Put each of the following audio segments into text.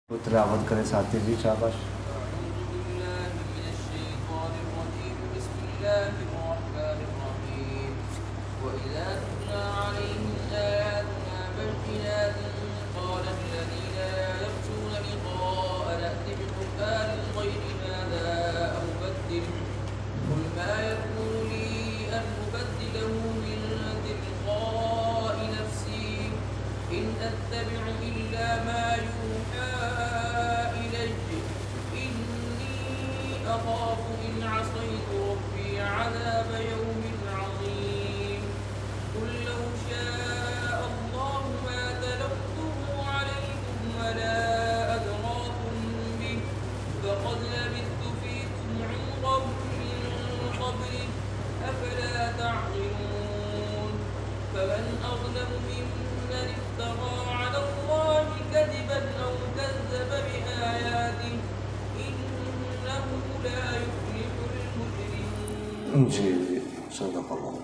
وہ تلاوت کرے ساتھی جی شاباش. جی جی صدق اللہ.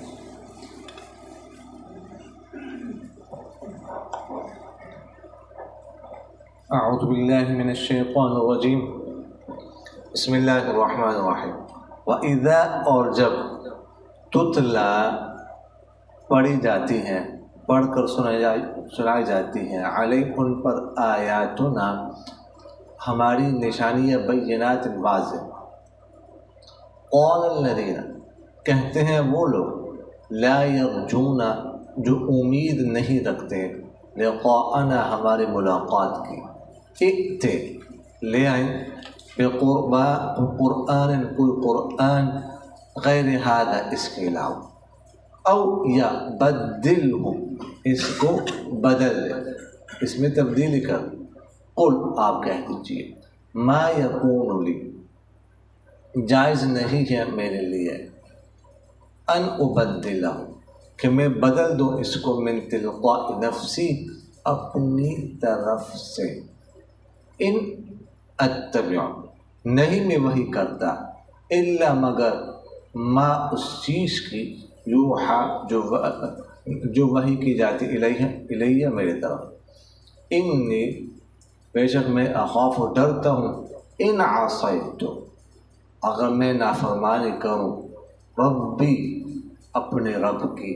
اعوذ باللہ من الشیطان الرجیم. بسم اللہ الرحمن الرحیم. وَإِذَا اور جب تتلا پڑھی جاتی ہیں، پڑھ کر سنائی جاتی ہیں، علیہ ان پر آیاتنا ہماری نشانیاں بینات واضح. قال الذین کہتے ہیں وہ لوگ لا یرجون جو امید نہیں رکھتے لقاءنا ہماری ملاقات کی، ائت لے آئیں بقرآن کوئی قرآن غیر ھذا اس کے علاوہ، او یا بدلہ اس کو بدل لے، اس میں تبدیلی کر. قل آپ کہہ دیجیے ما یکون لی جائز نہیں ہے میرے لیے ان ابدلہ کہ میں بدل دوں اس کو من تلقاء نفسی اپنی طرف سے. ان اتبع نہیں میں وحی کرتا الا مگر ما اس چیز کی یوحا جو وحی کی جاتی الیہ میرے طرف. انی بے شک میں اخاف ڈرتا ہوں ان عصیت اگر میں نافرمانی کروں ربی اپنے رب کی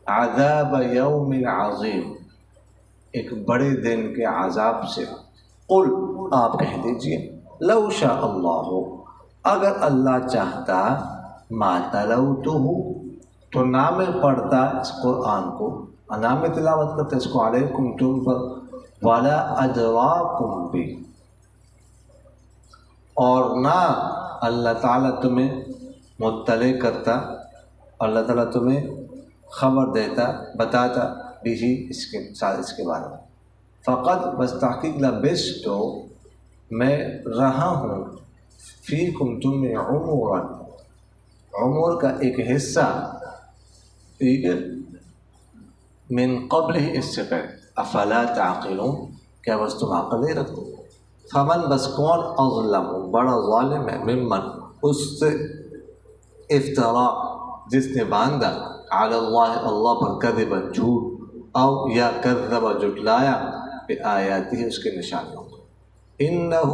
عذاب یوم عظیم ایک بڑے دن کے عذاب سے. قل آپ کہہ دیجئے لو شاء اللہ اگر اللہ چاہتا ما تلوتہ تو نہ میں پڑھتا اس قرآن کو، نہ میں تلاوت کرتا اس کو علیکم تم پر، ولا ادراکم بھی اور نہ اللہ تعالیٰ تمہیں مطلع کرتا، اللہ تعالیٰ تمہیں خبر دیتا بتاتا بھی اس کے بارے میں. فقط بس تحقیق لبثت میں رہا ہوں فیکم تم میں عمرا عمر کا ایک حصہ، ٹھیک ہے، من قبل ہی اس سے پہلے. افلا تعقلون کیا بس تم عقل نہیں رکھتے. فمن بس کون اظلم بڑا ظالم ہے ممن اس سے افترا جس نے باندھا علی اللہ اللہ پر کذبا جھوٹ، او یا کذب جھٹلایا بآیاتہ اس کے نشانیوں کو. انہ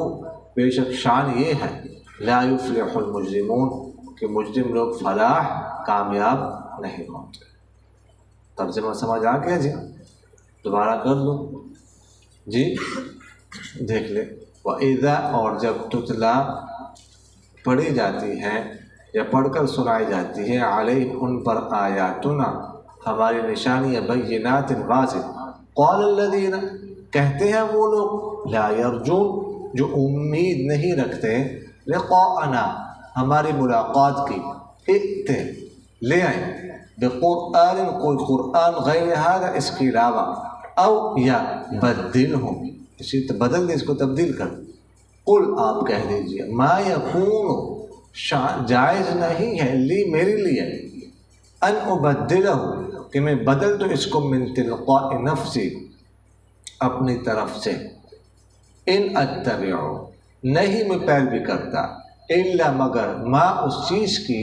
بے شک شان یہ ہے لا یفلح المجرمون کہ مجرم لوگ فلاح کامیاب نہیں ہوتے. ترجمہ سمجھ آ گیا جی؟ دوبارہ کر لوں جی، دیکھ لیں. وَإِذَا اور جب تتلا پڑھی جاتی ہیں یا پڑھ کر سنائی جاتی ہے علیہ ان پر آیاتنا ہماری نشانیاں بینات واضح. قال الذین کہتے ہیں وہ لوگ لا یرجون جو امید نہیں رکھتے لقاءنا ہماری ملاقات کی، ائت لے آئیں بقرآن کوئی قرآن غیر ھذا اس کے علاوہ، او یا بدلہ اسی بدل دے اس کو تبدیل کر. قل آپ کہہ دیجئے ما یکون جائز نہیں ہے لی میرے لیے ان ابدلہ کہ میں بدل دوں اس کو من تلقاء نفسی اپنی طرف سے. ان اتبع نہیں میں پیروی کرتا الا مگر ما اس چیز کی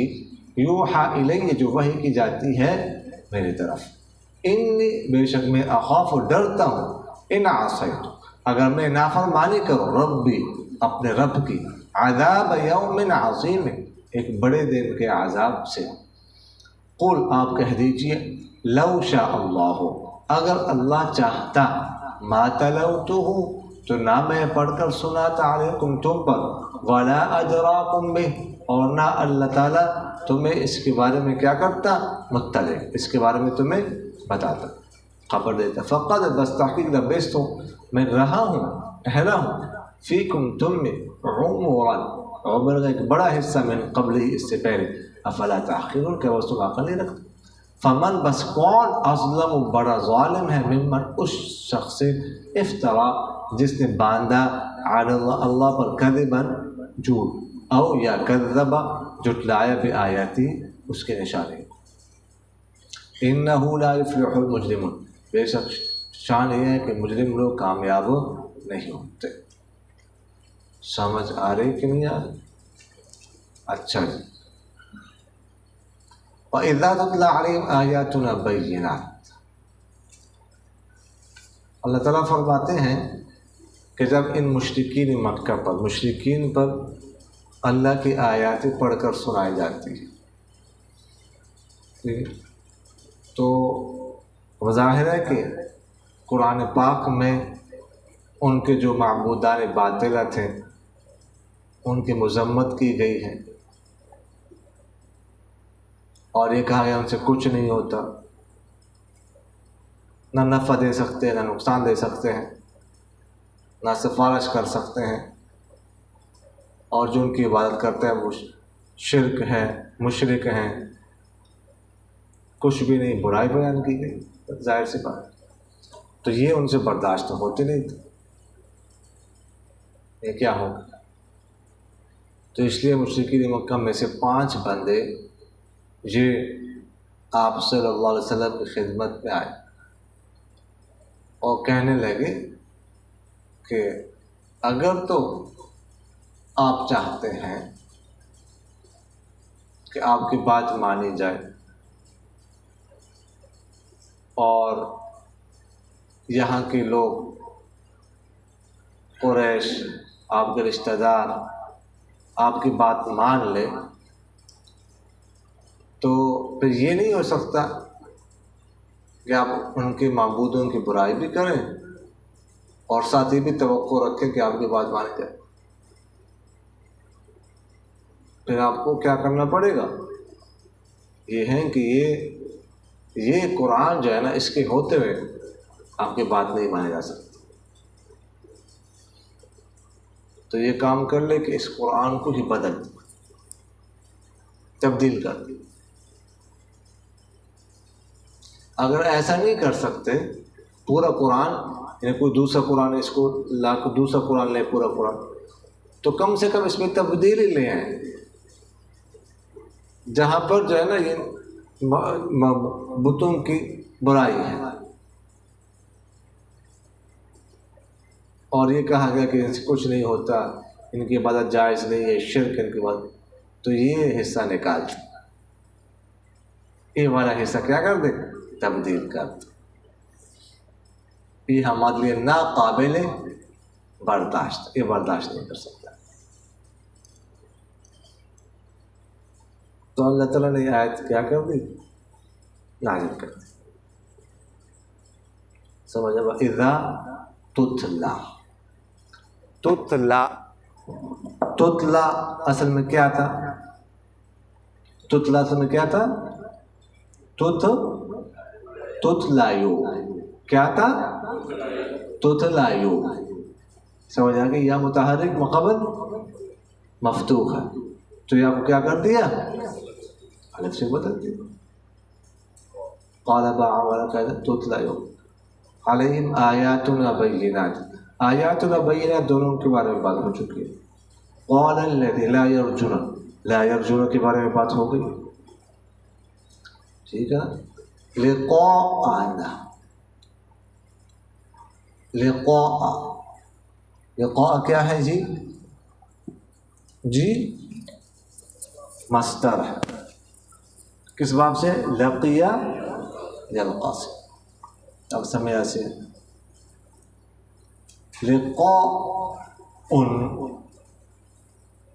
یوحا الیہ جو وحی کی جاتی ہے میری طرف. انی بے شک میں اخاف ڈرتا ہوں ان عصیت اگر میں نافرمانی کروں ربی اپنے رب کی عذاب یوم عظیم ایک بڑے دن کے عذاب سے، قل آپ کہہ دیجئے لو شاء اللہ اگر اللہ چاہتا ما تلوتہ تو نہ میں پڑھ کر سناتا علیکم تم پر، ولا ادراکم بہ اور نہ اللہ تعالیٰ تمہیں اس کے بارے میں کیا کرتا، مطلع اس کے بارے میں تمہیں بتاتا، خبر دیتا، فقط بس تحقیق لبثت میں رہا ہوں ٹھہرا ہوں فیکم تم میں عمرا عمر کا ایک بڑا حصہ من قبل ہی اس سے پہلے، افلا تعقلون کہ وہ تم عقل نہیں رکھتے، فمن بس کون اظلم بڑا ظالم ہے ممن اس شخص سے افترا جس نے باندھا علی اللہ پر کذباً جھوٹ، او یا کذب جھٹلایا بآیاتی اس کے نشانے، انہ لا یفلح المجرمون بے شک شان یہ ہے کہ مجرم لوگ کامیاب نہیں ہوتے۔ سمجھ آ رہی کہ نہیں آ رہی؟ اچھا جی، وَإِذَا تُتْلَىٰ عَلَيْهِمْ آيَاتُنَا بَيِّنَاتٍ اللہ تعالیٰ فرماتے ہیں کہ جب ان مشرکین مکہ پر مشرکین پر اللہ کی آیاتیں پڑھ کر سنائی جاتی ہیں تو ظاہر ہے کہ قرآن پاک میں ان کے جو معبودان باطلہ تھے ان کی مذمت کی گئی ہے، اور یہ کہا گیا ان سے کچھ نہیں ہوتا، نہ نفع دے سکتے ہیں نہ نقصان دے سکتے ہیں، نہ سفارش کر سکتے ہیں، اور جو ان کی عبادت کرتے ہیں وہ شرک ہے، مشرک ہیں، کچھ بھی نہیں، برائی بیان کی گئی، ظاہر سی بات، تو یہ ان سے برداشت ہوتے نہیں تھے، یہ کیا ہوگا؟ تو اس لیے مشرکین مکہ میں سے 5 بندے یہ آپ صلی اللہ علیہ وسلم کی خدمت میں آئے اور کہنے لگے کہ اگر تو آپ چاہتے ہیں کہ آپ کی بات مانی جائے اور یہاں کے لوگ قریش آپ کے رشتہ دار آپ کی بات مان لے تو پھر یہ نہیں ہو سکتا کہ آپ ان کے معبودوں کی برائی بھی کریں اور ساتھ ہی بھی توقع رکھیں کہ آپ کی بات مانی جائے، پھر آپ کو کیا کرنا پڑے گا؟ یہ ہے کہ یہ قرآن جو ہے نا اس کے ہوتے ہوئے آپ کی بات نہیں مانی جا سکتی، تو یہ کام کر لے کہ اس قرآن کو ہی بدل تبدیل کر دے۔ اگر ایسا نہیں کر سکتے پورا قرآن، یعنی کوئی دوسرا قرآن اس کو لا کے دوسرا قرآن لے پورا قرآن، تو کم سے کم اس میں تبدیلی لے آئیں، جہاں پر جو ہے نا یہ بتوں کی برائی ہے اور یہ کہا گیا کہ ان سے کچھ نہیں ہوتا، ان کی عبادت جائز نہیں ہے، شرک ان کی عبادت، تو یہ حصہ نکال دیں، یہ والا حصہ کیا کر دیں؟ تبدیل کر دیں، یہ ہمارے لیے ناقابل برداشت، یہ برداشت نہیں کر سکتا۔ تو اللہ تعالیٰ نے یہ آیت کیا کر دی؟ نازل کر دی، سمجھ آئے؟ اذا تتلا، تتلا تتلا اصل میں کیا تھا؟ تتلا اصل میں کیا تھا؟ تتلایو، کیا تھا؟ تتلایو، سمجھ آ گئی؟ یا متحرک مقابل مفتوح ہے تو یا کو کیا کر دیا؟ الف سے بدل دیا، قال بعض تتلایو علیہم آیاتنا بینات، آیاتنا بینات دونوں کے بارے میں بات ہو چکی ہے، قال الذی لا یرجون، لا یرجون کے بارے میں بات ہو گئی، ٹھیک ہے؟ لقاءنا، لقاء کیا ہے جی؟ جی مصدر ہے، کس باب سے؟ لقیہ یلقا سے، اب سمجھا سے لقاء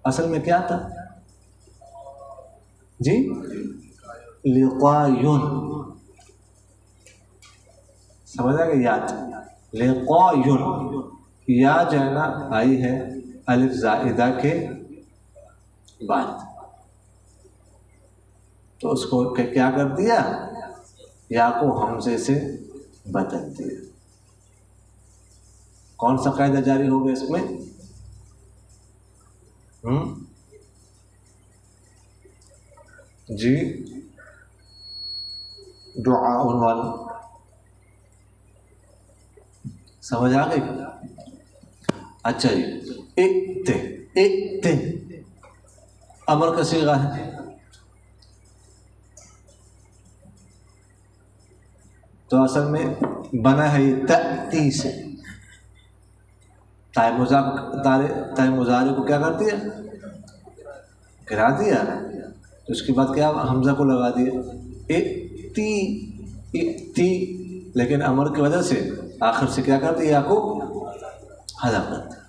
اصل میں کیا تھا جی؟ لقاء، سمجھا کہ یاد لقاء، یا جو ہے نا آئی ہے الف زائدہ کے بعد، تو اس کو کیا کر دیا؟ یا کو حمزے سے بدل دیا۔ کون سا قاعدہ جاری ہو گیا اس میں؟ جی دعاء والا سمجھ آ گئی؟ اچھا جی، ائت امر کا صیغہ ہے، تو اصل میں بنا ہے یہ تأتی سے، تائے مضارع کو کیا کر دیا؟ گرا دیا، تو اس کے بعد کیا حمزہ کو لگا دیا ائتی، لیکن امر کی وجہ سے آخر سے کیا کر دیا؟ کو حذف کر دیا،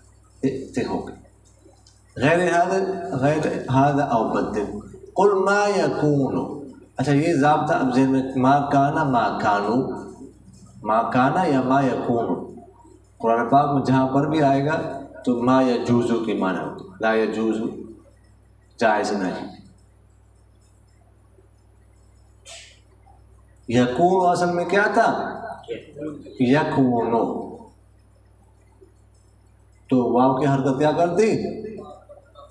ائت ہو گیا۔ غیر هذا او بدل قل ما يكون، اچھا یہ ضابطہ اب ذہن میں، ما کانا ما کانو، ما کانا یا ما یکون، قرآن پاک میں جہاں پر بھی آئے گا تو ما یجوزو کی معنی ہوگی، لا یجوزو جائز نہیں۔ یکون اصل میں کیا تھا؟ یکونو، تو واو کی حرکت کیا کر دی؟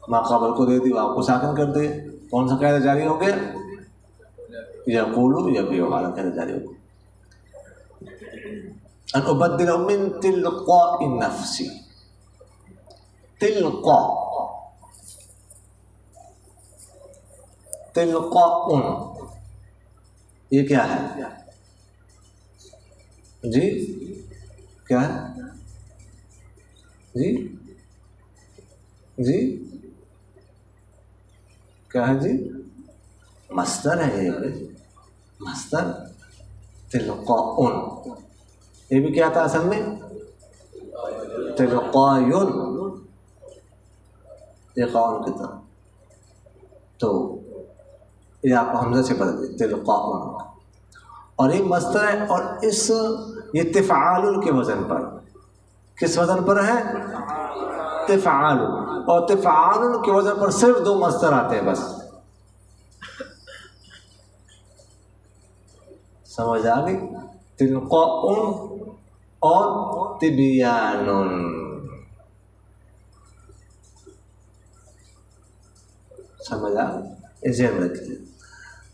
ما قبل کو دے دی، واو کو ساکن کر دے۔ کون سا قاعدہ جاری ہو گیا؟ یقولو یبیعو والا قاعدہ جاری ہو گیا۔ ان ابدل من تلقاء نفسی، تلقاء یہ کیا ہے جی؟ کیا ہے جی؟ جی کیا ہے جی؟ مصدر ہے یہ، مصدر تلقاء، یہ بھی کیا تھا اصل میں؟ تلقائن، تلقائن کی طرح، تو یہ آپ حمزہ سے بدل دیں تلقائن، اور یہ مصدر ہے، اور اس یہ تفعال کے وزن پر، کس وزن پر ہے؟ تفعال، اور تفعال کے وزن پر صرف دو مصدر آتے ہیں بس، سمجھ آ گئی؟ تلقاء اور تبیان، سمجھ آ گئی؟ ذہن میں رکھیے۔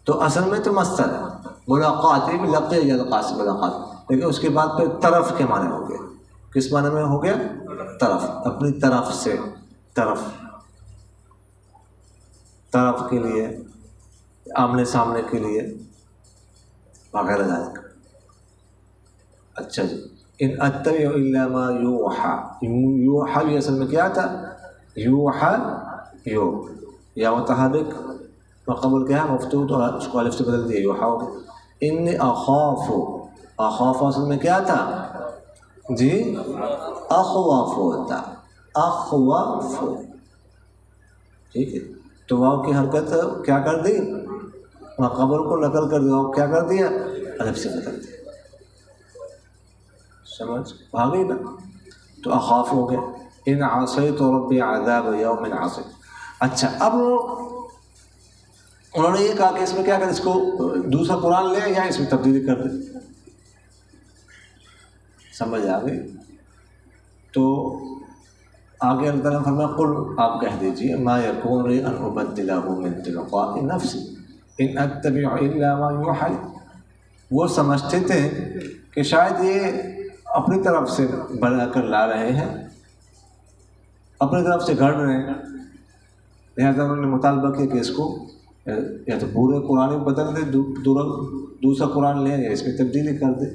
تو اصل میں تو مصدر ہے، ملاقات، یہ بھی لقی یلقا سے ملاقات، لیکن اس کے بعد پھر طرف کے معنی ہو گیا۔ کس معنی میں ہو گیا؟ طرف، اپنی طرف سے، طرف کے لیے، آمنے سامنے کے لیے وغیرہ ذالک۔ اچھا جی، ان اتبع الا ما یوحى، یوحى یہ اصل میں کیا تھا؟ یوحى، یا متحرک وقبل کیا ہے؟ مفتوح، اور اس کو الف سے بدل دیا یوحى ہو گیا۔ انی اخاف، اخاف اصل میں کیا تھا جی؟ اخوف ہوتا، اخوف، ٹھیک ہے، تو واو کی حرکت کیا کر دی؟ قبل کو نقل کر دیا، کیا کر دیا؟ الف سے بدل دیا، سمجھ آ گئی نا؟ تو اخاف ہو گیا۔ ان عصیت ربی عذاب یوم عصیب۔ اچھا، اب انہوں نے یہ کہا کہ اس میں کیا کریں، اس کو دوسرا قرآن لیں یا اس میں تبدیلی کر دیں؟ سمجھ آ گئی؟ تو آگے اللہ تعالیٰ نے فرمایا قل، آپ کہہ دیجیے، ما یکون لی ان ابدلہ من تلقاء نفسی ان اتبع الا ما یوحی۔ وہ سمجھتے تھے کہ شاید یہ اپنی طرف سے بنا کر لا رہے ہیں، اپنی طرف سے گھڑ رہے ہیں، لہٰذا انہوں نے مطالبہ کیا کہ اس کو یا تو پورے قرآن میں بدل دے، دوسرا قرآن لیں، یا اس میں تبدیلی کر دے۔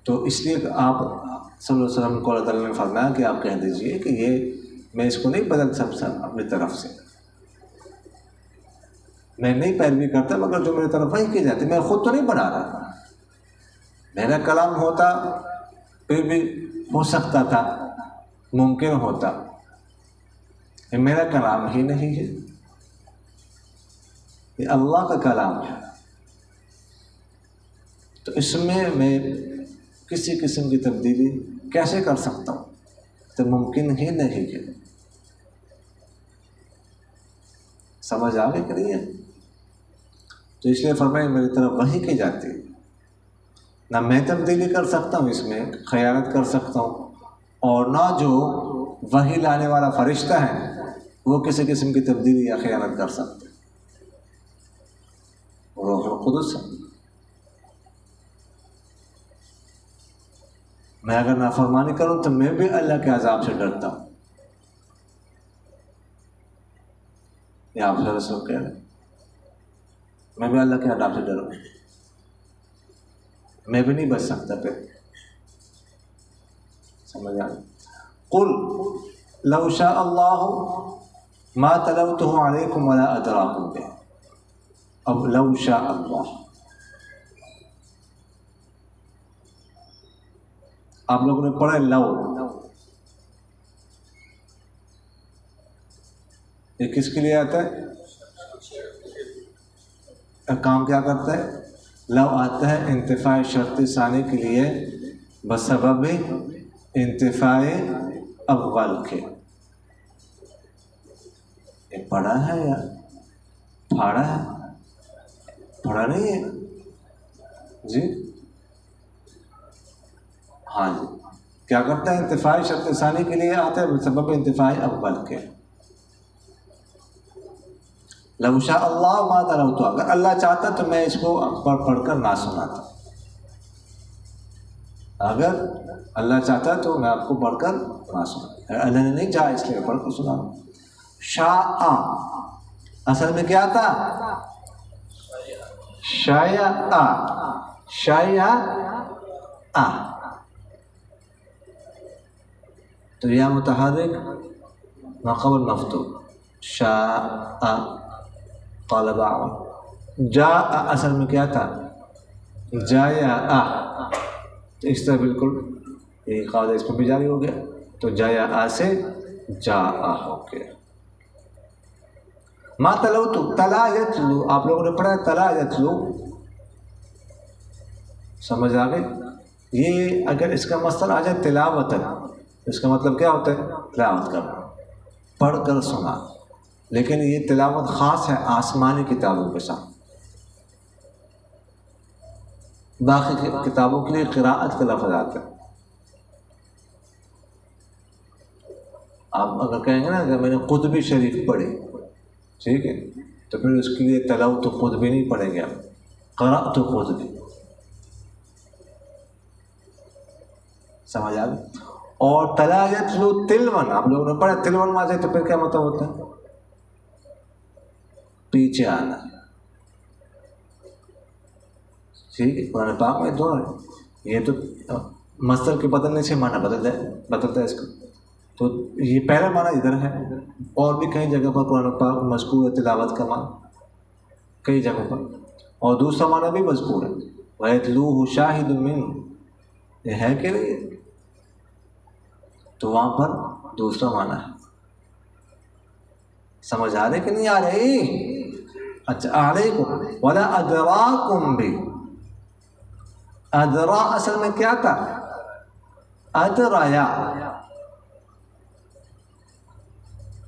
تو اس لیے آپ صلی اللہ علیہ وسلم کو اللہ تعالیٰ نے فرمایا کہ آپ کہہ دیجئے کہ یہ میں اس کو نہیں بدل سکتا اپنی طرف سے، میں نہیں پیروی کرتا، مگر جو میری طرف وہی کی جاتی، میں خود تو نہیں بنا رہا، میرا کلام ہوتا پھر بھی ہو سکتا تھا، ممکن ہوتا، یہ میرا کلام ہی نہیں ہے، یہ اللہ کا کلام ہے، تو اس میں کسی قسم کی تبدیلی کیسے کر سکتا ہوں؟ تو ممکن ہی نہیں ہے۔ سمجھ آ گئی کہ نہیں ہے؟ تو اس لیے فرمایا میری طرف وحی کی جاتی ہے، نہ میں تبدیلی کر سکتا ہوں، اس میں خیانت کر سکتا ہوں، اور نہ جو وحی لانے والا فرشتہ ہے وہ کسی قسم کی تبدیلی یا خیانت کر سکتے، روح القدس ہے۔ میں اگر نافرمانی کروں تو میں بھی اللہ کے عذاب سے ڈرتا ہوں، یہ آپ سے رسول کہہ رہے ہیں، میں بھی اللہ کے عذاب سے ڈروں، میں بھی نہیں بچ سکتا پھر۔ سمجھ آئے؟ قل لو شاء اللہ ما تلوتہ علیکم ولا ادراکم بہ، اب لو شاء اللہ، آپ لوگوں نے پڑھا لو، یہ کس کے لیے آتا ہے؟ کام کیا کرتا ہے؟ لو آتا ہے انتفاع شرط ثانی کے لیے بسبب انتفاع اول کے۔ یہ پڑھا ہے یا پھاڑا ہے؟ پڑھا نہیں ہے جی؟ ہاں جی، کیا کرتا ہے؟ انتفاع شرط ثانی کے لیے آتا ہے بسبب انتفاع اول کے۔ لو شاء اللہ ما تلوت، اگر اللہ چاہتا تو میں اس کو پڑھ کر نہ سناتا، اگر اللہ چاہتا تو میں آپ کو پڑھ کر نہ سناتا، اللہ نے نہیں چاہا اس لیے پڑھ کر سنا۔ شاء اصل میں کیا تھا؟ شاء، شاء، تو یا متحرک ما قبل مفتوح، شاء طالب جاء اصل میں کیا تھا؟ جایا، تو اس طرح بالکل یہ قاعدہ اس میں بھی جاری ہو گیا، تو جایا سے جاء ہو گیا۔ ما تلوتو، تلا یتلو، آپ لوگوں نے پڑھا تلا یتلو، سمجھ آ گئی؟ یہ اگر اس کا مصدر آ جائے تلاوت، اس کا مطلب کیا ہوتا ہے؟ تلاوت کرنا، پڑھ کر سنا، لیکن یہ تلاوت خاص ہے آسمانی کتابوں کے ساتھ، باقی کتابوں کے لیے قراءت کا لفظ آتا ہے۔ آپ اگر کہیں گے نا کہ میں نے قطبی شریف پڑھی، ٹھیک ہے، تو پھر اس کے لیے تلاوت قطبی نہیں پڑھیں گے، آپ قرأت قطبی، سمجھ آ گئی؟ اور تلا یتلو تلون، آپ لوگوں نے پڑھا تلون ماضی، تو پھر کیا مطلب ہوتا ہے؟ پیچھے آنا، ٹھیک ہے، قرآن پاک میں دو ہے، یہ تو مصدر کے بدلنے سے معنی بدلتا ہے اس کا، تو یہ پہلا معنی ادھر ہے، اور بھی کئی جگہ پر قرآن پاک مذکور ہے تلاوت کا معنی، کئی جگہوں پر، اور دوسرا معنی بھی مذکور ہے، وَيَتْلُوهُ شَاهِدٌ مِّنْهُ، یہ ہے کہ نہیں؟ تو وہاں پر دوسرا معنی ہے، سمجھ آ رہے کہ نہیں آ رہی؟ اچھا آ رہی کو وَلَا أَدْرَاكُمْ بِهِ، ادرا اصل میں کیا تھا؟ ادرایا،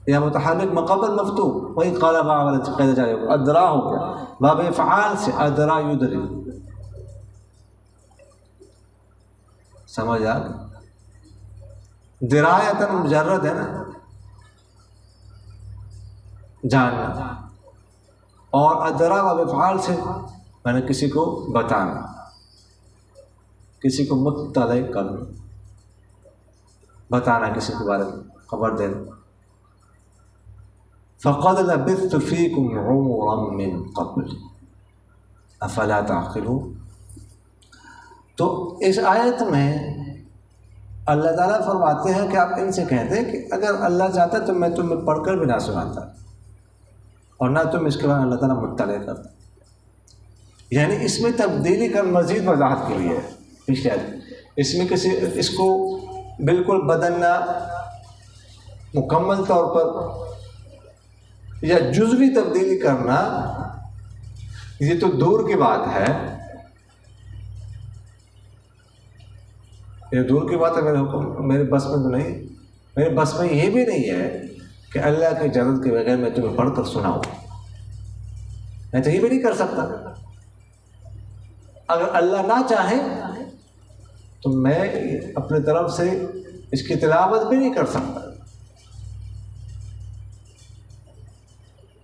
یا متحرک مقبل مفتوح، وہی قال قید جائے گا، ادرا ہو گیا، باب افعال سے ادرا یدری، سمجھ آ گئی؟ درایتاً مجرد ہے نا، جاننا، اور ادرا باب افعال سے میں نے کسی کو بتانا، کسی کو مطلع کرنا، بتانا کسی کے بارے میں، خبر دینا۔ فَقَدْ لَبِثْتُ فِيكُمْ عُمُرًا مِّن قَبْلِ أَفَلَا تَعْقِلُونَ۔ تو اس آیت میں اللہ تعالیٰ فرماتے ہیں کہ آپ ان سے کہتے ہیں کہ اگر اللہ چاہتا تو میں تمہیں پڑھ کر بھی نہ سناتا، اور نہ تم اس کے بعد اللہ تعالیٰ مطلع کرتا، یعنی اس میں تبدیلی کر مزید وضاحت کے لیے ہے پچھلے آیت اس میں اس کو بالکل بدلنا مکمل طور پر یا جزوی تبدیلی کرنا یہ تو دور کی بات ہے، یہ دور کی بات ہے، میرے بس میں تو نہیں، میرے بس میں یہ بھی نہیں ہے کہ اللہ کی اجازت کے بغیر میں تمہیں پڑھ کر سناؤں، میں تو یہ بھی نہیں کر سکتا۔ اگر اللہ نہ چاہے تو میں اپنے طرف سے اس کی تلاوت بھی نہیں کر سکتا،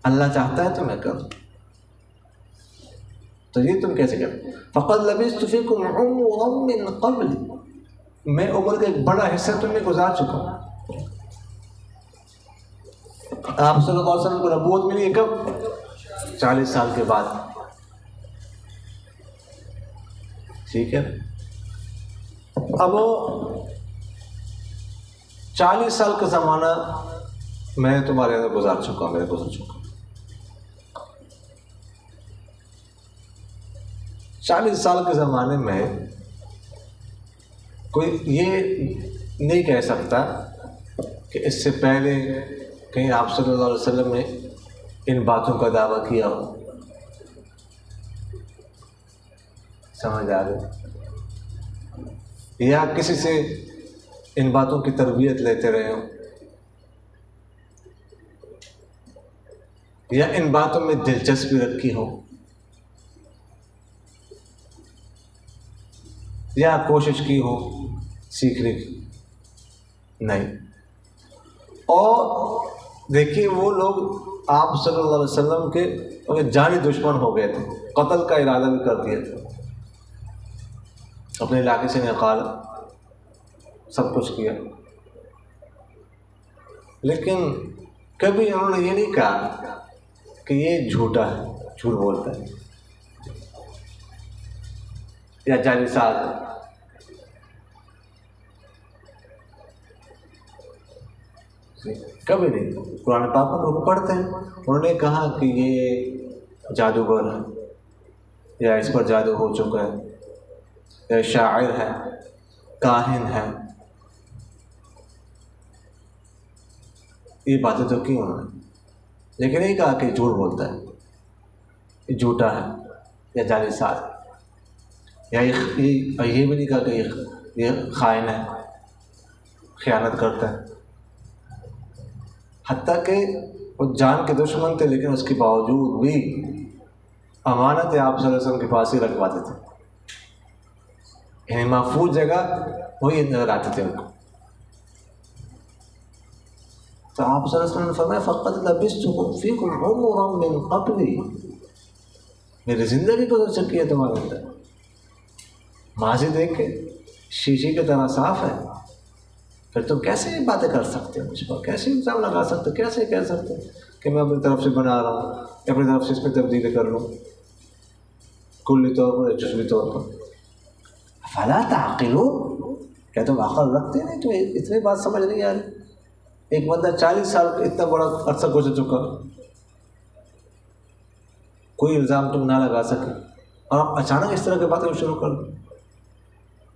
اللہ چاہتا ہے تو میں کروں، تو یہ تم کیسے کرتے؟ فَقَدْ لَبِثْتُ فِيكُمْ عُمُرًا مِّن قَبْلِ، میں عمر کا ایک بڑا حصہ تمہیں گزار چکا ہوں۔ آپ صلی اللہ علیہ وسلم کو نبوت ملی ہے کب؟ 40 سال کے بعد، ٹھیک ہے۔ اب 40 سال کا زمانہ میں تمہارے اندر گزار چکا ہوں، گزر چکا ہوں۔ 40 سال کے زمانے میں کوئی یہ نہیں کہہ سکتا کہ اس سے پہلے کہیں آپ صلی اللہ علیہ وسلم نے ان باتوں کا دعویٰ کیا ہو، سمجھ آ گئی، یا کسی سے ان باتوں کی تربیت لیتے رہے ہو، یا ان باتوں میں دلچسپی رکھی ہو، یا کوشش کی ہو سیکھنے کی، نہیں۔ اور دیکھیے وہ لوگ آپ صلی اللہ علیہ وسلم کے جانی دشمن ہو گئے تھے، قتل کا ارادہ بھی کر دیا تھا، اپنے علاقے سے نکالا، سب کچھ کیا، لیکن کبھی انہوں نے یہ نہیں کہا کہ یہ جھوٹا ہے، جھوٹ بولتا ہے یا جعلی ہے۔ کبھی نہیں۔ قرآن پاک میں لوگ پڑھتے ہیں، انہوں نے کہا کہ یہ جادوگر ہے، یا اس پر جادو ہو چکا ہے، یا شاعر ہے، کاہن ہے، یہ باتیں تو کی انہوں نے، لیکن نہیں کہا کہ جھوٹ بولتا ہے، یہ جھوٹا ہے یا جعلی ہے، یا یہ بھی نہیں کہا کہ یہ خائن ہے، خیانت کرتا ہے۔ حتیٰ کہ وہ جان کے دشمن تھے، لیکن اس کے باوجود بھی امانت آپ صلی اللہ علیہ وسلم کے پاس ہی رکھواتے تھے، یعنی محفوظ جگہ وہی نظر آتے تھے ان کو۔ تو آپ صلی اللہ علیہ وسلم نے فرمایا فَقَدْ لَبِثْتُ فِيكُمْ عُمُرًا مِّن قَبْلِ، میری زندگی گزر چکی ہے تمہارے اندر، ماضی دیکھ کے شیشے کی طرح صاف ہے، پھر تم کیسے یہ باتیں کر سکتے ہو مجھ پر، کیسے الزام لگا سکتے ہو، کیسے کہہ سکتے ہو کہ میں اپنی طرف سے بنا رہا ہوں، یا اپنی طرف سے اس میں تبدیلی کر لوں، کلی طور پر یا جزوی طور پر۔ فلا تعقلون، کیا تم عقل رکھتے نہیں؟ تمہیں اتنی بات سمجھ نہیں آ رہی؟ ایک بندہ 40 سال کا اتنا بڑا عرصہ گزر چکا، کوئی الزام تم نہ لگا سکے، اور آپ اچانک اس طرح کی باتیں شروع کر دو،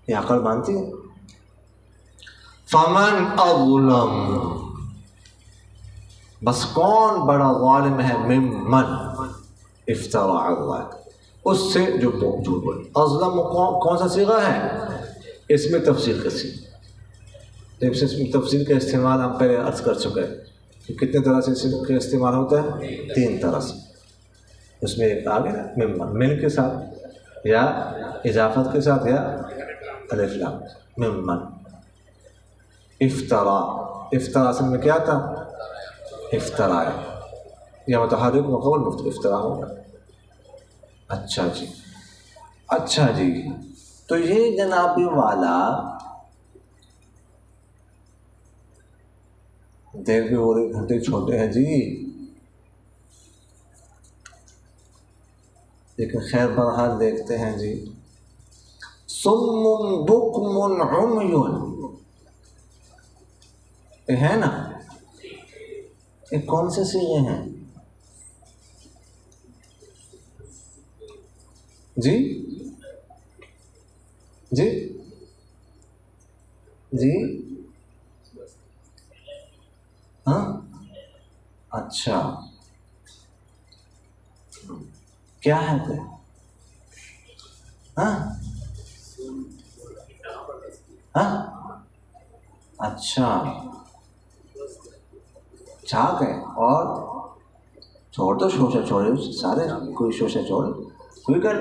یہ عقل مانتی ہے؟ فمن اظلم، بس کون بڑا ظالم ہے، ممن افترا علی اللہ، اس سے جو جھوٹ بولے۔ اظلم کون سا صیغہ ہے؟ اس میں تفصیل کا صیغہ، اس میں تفصیل کا استعمال ہم پہلے عرض کر چکے ہیں کہ کتنے طرح سے اس کا استعمال ہوتا ہے، 3 طرح سے۔ اس میں ایک آگے نا ممن، من کے ساتھ یا اضافت کے ساتھ یا الف لام، ممن افترا، افترا اصل میں کیا تھا؟ افترا ہے، یا متحرک مقبول مفت افترا ہوگا۔ اچھا جی، اچھا جی، تو یہ جناب والا دیر بھی ہو رہی، گھنٹے چھوٹے ہیں جی، لیکن خیر بہرحال دیکھتے ہیں جی۔ صم بکم عمی، یہ ہے نا، یہ کون سے صیغے ہیں جی؟ جی جی ہاں اچھا کیا ہے پھر؟ ہاں ہاں اچھا چاک ہے اور چھوڑ دو شوشہ چھوڑے سارے کوئی شوشہ چھوڑ کوئی کر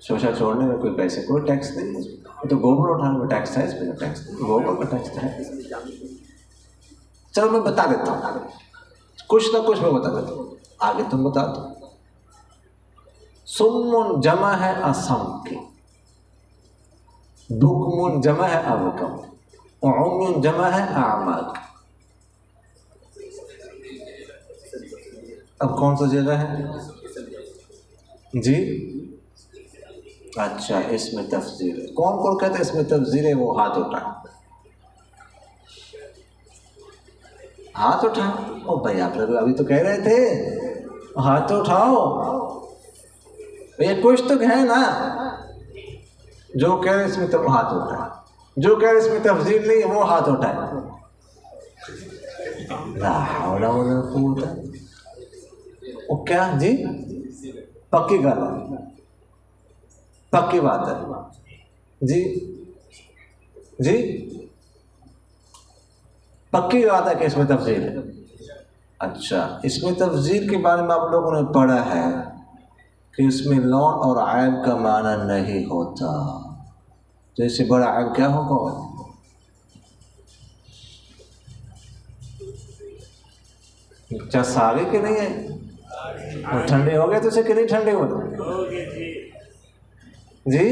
شوشہ چھوڑنے میں کوئی پیسے کوئی ٹیکس نہیں یہ تو گوبر اٹھانے میں ٹیکس ہے اس پہ ٹیکس نہیں گوبر کا ٹیکس ہے چلو میں بتا دیتا ہوں کچھ نہ کچھ میں بتا دیتا ہوں آگے تم بتا دو سم جمع ہے اسم کی بکم جمع ہے ابکم عمی جمع ہے اعمى اب کون سا جگہ ہے جی اچھا اس میں تفضیل ہے کون کون کہتے ہیں اس میں تفضیل ہے وہ ہاتھ اٹھائیں ہاتھ اٹھائیں او بھائی آپ لوگ ابھی تو کہہ رہے تھے ہاتھ اٹھاؤ یہ کچھ تو ہے نا جو کہہ رہے اس میں تب ہاتھ اٹھائیں جو کہہ رہے اس میں تفضیل نہیں ہے وہ ہاتھ اٹھائیں لا حول ولا قوت وہ کیا جی پکی گل ہے پکی بات ہے جی جی پکی بات ہے کہ اس میں تفضیل ہے اچھا اس میں تفضیل کے بارے میں آپ لوگوں نے پڑھا ہے کہ اس میں لون اور عیب کا معنی نہیں ہوتا تو اس سے بڑا عیب کیا ہوگا چس آگے کہ نہیں ہے اور ٹھنڈے ہو گئے تو اسے کہ نہیں ٹھنڈے ہوئے جی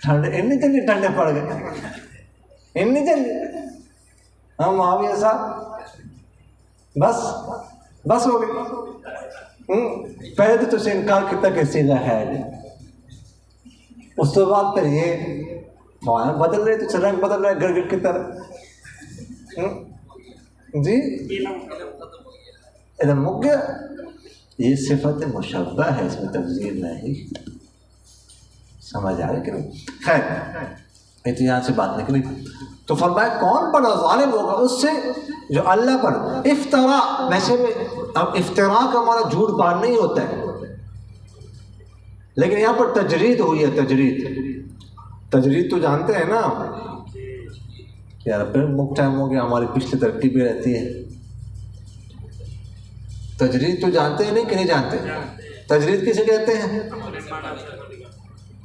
ٹھنڈے اتنی جلدی ٹھنڈے پڑ گئے اتنی جلدی ہاں معاویہ صاحب بس ہو گئے پہلے تو تجھے انکار کیا کہ سیدھا ہے اس کے بعد پھر یہ بدل رہے تو رنگ بدل رہے گڑگڑ کی طرح جی ادھر مک گیا یہ صفت مشبہ ہے اس میں تفضیل نہیں سمجھ آئے کہ نہیں خیر یہ تو یہاں سے بات نکلی تو فرمایا کون بڑا ظالم ہوگا اس سے جو اللہ پر افترا ویسے میں اب افترا کا ہمارا جھوٹ باندھ نہیں ہوتا ہے لیکن یہاں پر تجرید ہوئی ہے تجرید تو جانتے ہیں نا یار پھر مک ٹائم ہو گیا ہماری پچھلی ترقی بھی رہتی ہے تجرید تو جانتے ہیں نہیں کہ نہیں جانتے تجرید کسے کہتے ہیں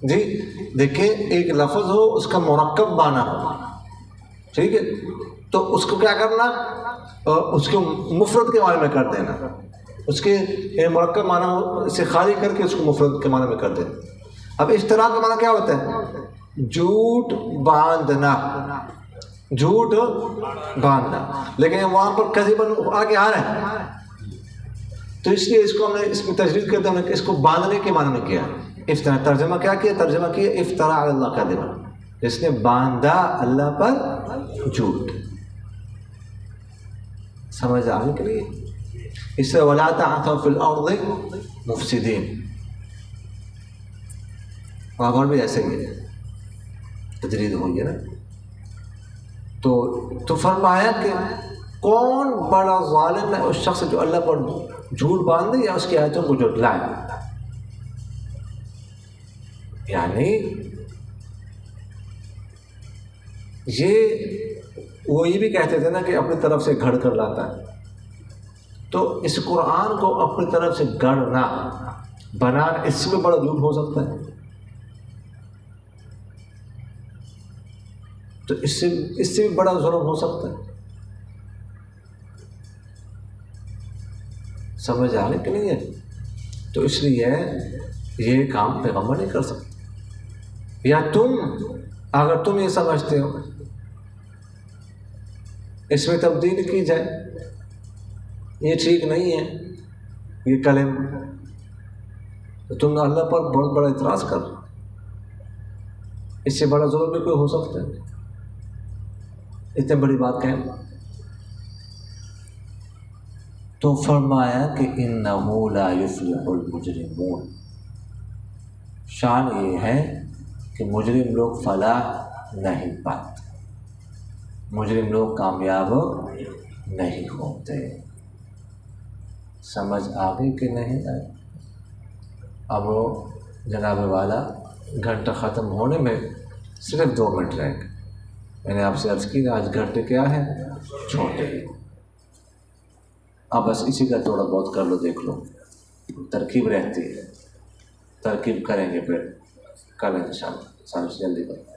جی دیکھیں ایک لفظ ہو اس کا مرکب معنی ہو ٹھیک ہے تو اس کو کیا کرنا اس کو مفرد کے معنی میں کر دینا اس کے مرکب معنی ہو اسے خالی کر کے اس کو مفرد کے معنی میں کر دینا اب افتراء کا معنی کیا ہوتا ہے جھوٹ باندھنا جھوٹ باندھنا لیکن وہاں پر کذباً آگے آ رہا ہے تو اس لیے اس کو ہم نے اس میں تجرید کرتے ہیں اس کو باندھنے کے معنی میں کیا افتراء ترجمہ کیا ترجمہ کیا افتراء علی اللہ کذبا جس نے باندھا اللہ پر جھوٹ سمجھ آنے کے لیے اس سے ولا تعثوا فی الارض مفسدین وہاں پر بھی ایسے ہی ہے تجرید ہوئی ہے نا تو فرمایا کہ کون بڑا ظالم ہے اس شخص جو اللہ پر جھوٹ باندھے یا اس کی آیتوں کو جھٹلائے یعنی وہ یہ بھی کہتے تھے نا کہ اپنی طرف سے گھڑ کر لاتا ہے تو اس قرآن کو اپنی طرف سے گڑنا بنانا اس سے بھی بڑا جھوٹ ہو سکتا ہے تو اس سے بھی بڑا ظلم ہو سکتا ہے سمجھ آنے کے نہیں ہے تو اس لیے یہ کام پیغمبر نہیں کر سکتے یا تم اگر تم یہ سمجھتے ہو اس میں تبدیل کی جائے یہ ٹھیک نہیں ہے یہ کلم تو تم اللہ پر بہت بڑا اعتراض کر اس سے بڑا ظلم بھی کوئی ہو سکتا ہے اتنی بڑی بات کہیں تو فرمایا کہ انہ لا یفلح المجرمون شان یہ ہے کہ مجرم لوگ فلاح نہیں پاتے، مجرم لوگ کامیاب نہیں ہوتے۔ سمجھ آگئی کہ نہیں آئی؟ اب وہ جناب والا گھنٹہ ختم ہونے میں صرف 2 منٹ رہ گئے۔ میں نے آپ سے عرض کی آج گھنٹے کیا ہیں؟ چھوٹے۔ اب بس اسی کا تھوڑا بہت کر لو، دیکھ لو، ترکیب رہتی ہے، ترکیب کریں گے پھر کل انشاءاللہ، جلدی کرو۔